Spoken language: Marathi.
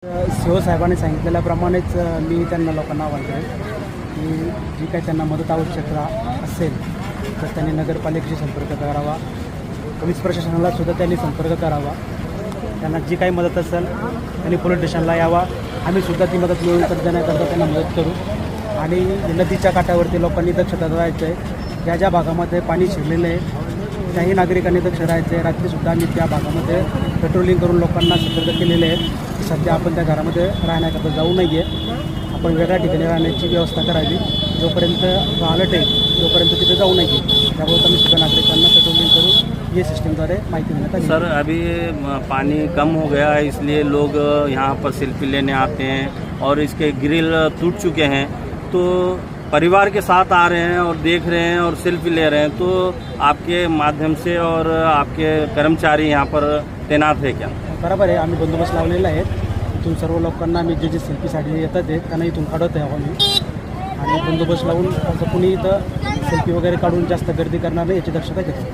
सीओ साहेबांनी सांगितलेल्याप्रमाणेच मी त्यांना लोकांना आवाहन करेन की जी काही त्यांना मदत आवश्यकता असेल तर त्यांनी नगरपालिकेशी संपर्क करावा, पोलीस प्रशासनाला सुद्धा त्यांनी संपर्क करावा. त्यांना जी काही मदत असेल त्यांनी पोलीस स्टेशनला यावा. आम्ही सुद्धा ती मदत मिळवून देण्याकरता त्यांना मदत करू. आणि नदीच्या काठावरती लोकांनी दक्षता राहायचं आहे. ज्या ज्या भागामध्ये पाणी शिरलेलं आहे त्याही नागरिकांनी दक्ष राहायचं आहे. रात्रीसुद्धा आम्ही त्या भागामध्ये पेट्रोलिंग करून लोकांना सतर्क केलेले आहेत. सध्या आपण त्या घरामध्ये राहण्याकरता जाऊ नये, आपण वेगळ्या ठिकाणी राहण्याची व्यवस्था करावी. जोपर्यंत अलर्ट आहे तोपर्यंत तिथे जाऊ नये. त्याबाबत आम्ही सुद्धा नागरिकांना पेट्रोलिंग करून ये सिस्टमद्वारे माहिती देण्यात आली. सर, अभी पानी कम हो गया है, इसलिए लोग यहाँ पर सेल्फी लेने आते हैं और इसके ग्रिल टूट चुके हैं, तो परिवार के साथ आ रहे हैं और देख रहे हैं और सेल्फी ले रहे हैं. तो आपके माध्यम से और आपके कर्मचारी यहाँ पर तैनात है क्या? बरोबर आहे, आम्ही बंदोबस्त लावलेला आहे. इथून सर्व लोकांना आम्ही जे सेल्फीसाठी येतात आहेत त्यांना इथून काढत आहे आम्ही. आणि बंदोबस्त लावून असं कुणी इथं सेल्फी वगैरे काढून जास्त गर्दी करणार नाही याची दक्षता घेतो.